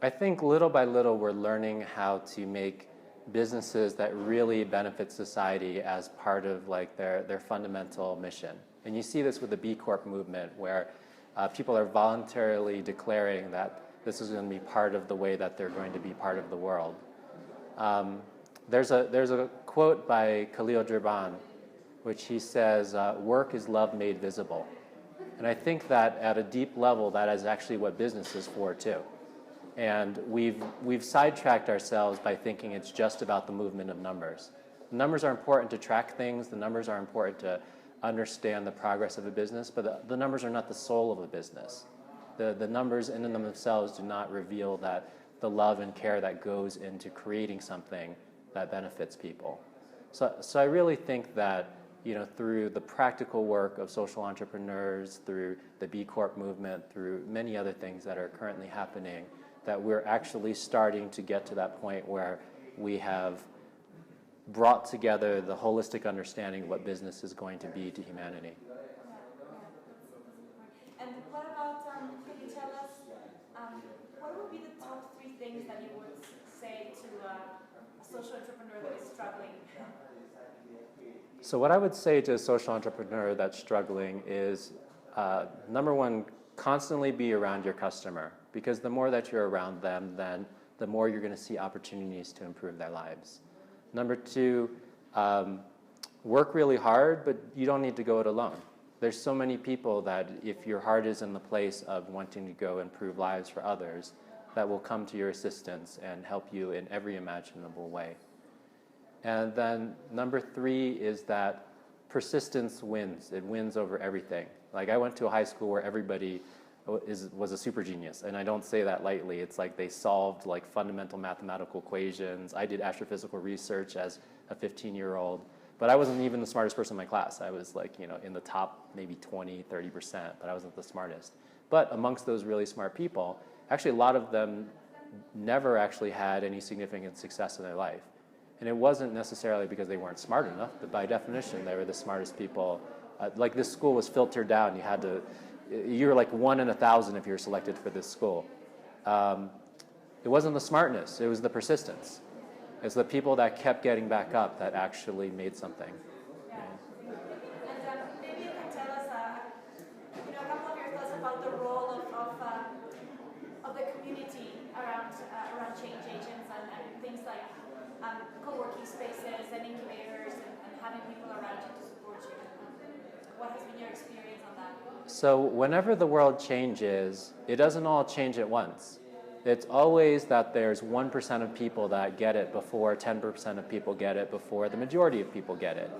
I think little by little we're learning how to make businesses that really benefit society as part of like their fundamental mission. And you see this with the B Corp movement, where people are voluntarily declaring that this is going to be part of the way that they're going to be part of the world. There's a quote by Khalil Gibran, which he says, work is love made visible. And I think that at a deep level, that is actually what business is for too. And we've sidetracked ourselves by thinking it's just about the movement of numbers. The numbers are important to track things. The numbers are important to understand the progress of a business, but the numbers are not the soul of a business. The numbers in and of themselves do not reveal that the love and care that goes into creating something that benefits people. So I really think that, you know, through the practical work of social entrepreneurs, through the B Corp movement, through many other things that are currently happening, that we're actually starting to get to that point where we have brought together the holistic understanding of what business is going to be to humanity. And what about, can you tell us, what would be the top 3 things that you would say to a social entrepreneur that is struggling? So what I would say to a social entrepreneur that's struggling is, number one, constantly be around your customer, because the more that you're around them, then the more you're going to see opportunities to improve their lives. Number 2, work really hard, but you don't need to go it alone. There's so many people that if your heart is in the place of wanting to go improve lives for others, that will come to your assistance and help you in every imaginable way. And then number 3 is that persistence wins. It wins over everything. Like, I went to a high school where everybody was a super genius, and I don't say that lightly. It's like they solved like fundamental mathematical equations. I did astrophysical research as a 15-year-old, but I wasn't even the smartest person in my class. I was like, you know, in the top maybe 20, 30%, but I wasn't the smartest. But amongst those really smart people, actually a lot of them never actually had any significant success in their life. And it wasn't necessarily because they weren't smart enough, but by definition, they were the smartest people. Like, this school was filtered down. You were like 1 in 1,000 if you were selected for this school. It wasn't the smartness, it was the persistence. It's the people that kept getting back up that actually made something. Yeah. And maybe you can tell us, a couple of your thoughts about the role of the community around change agents and things like co-working spaces and incubators and having people around you to support you. What has been your experience on that? So whenever the world changes, it doesn't all change at once. It's always that there's 1% of people that get it before 10% of people get it before the majority of people get it.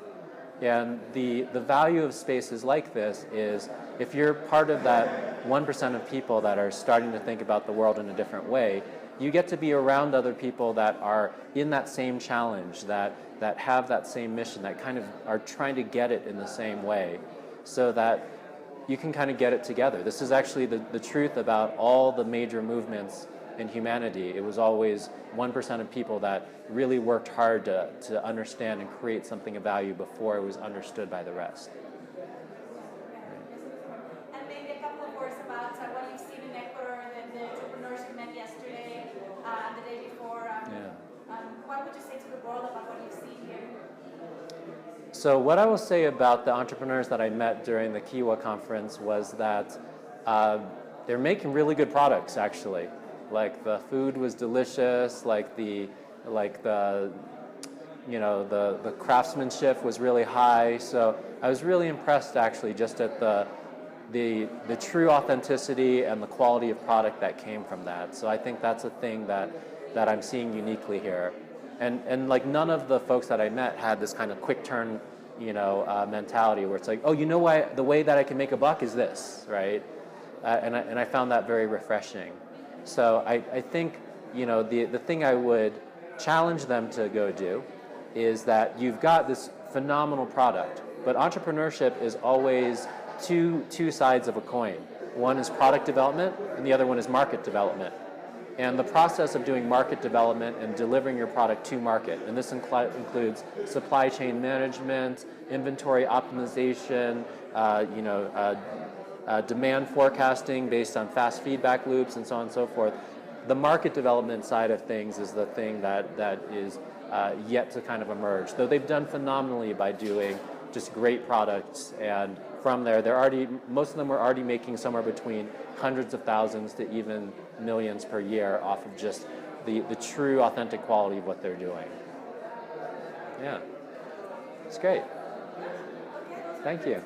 And the value of spaces like this is, if you're part of that 1% of people that are starting to think about the world in a different way, you get to be around other people that are in that same challenge, that have that same mission, that kind of are trying to get it in the same way, so that you can kind of get it together. This is actually the truth about all the major movements in humanity. It was always 1% of people that really worked hard to understand and create something of value before it was understood by the rest. And maybe a couple of words about what you've seen in Ecuador, the entrepreneurs you met yesterday and the day before. What would you say to the world about what you've seen here? So what I will say about the entrepreneurs that I met during the Kiwa conference was that they're making really good products, actually. Like, the food was delicious, like the craftsmanship was really high. So I was really impressed, actually, just at the true authenticity and the quality of product that came from that. So I think that's a thing that I'm seeing uniquely here. And like, none of the folks that I met had this kind of quick turn, mentality where it's like, oh, you know why the way that I can make a buck is this, right? And I found that very refreshing. So I think, the thing I would challenge them to go do is that you've got this phenomenal product, but entrepreneurship is always two sides of a coin. One is product development, and the other one is market development. And the process of doing market development and delivering your product to market, and this includes supply chain management, inventory optimization, demand forecasting based on fast feedback loops, and so on and so forth. The market development side of things is the thing that is yet to kind of emerge. Though they've done phenomenally by doing just great products, and from there, most of them are already making somewhere between hundreds of thousands to even millions per year off of just the true, authentic quality of what they're doing. Yeah, it's great. Thank you.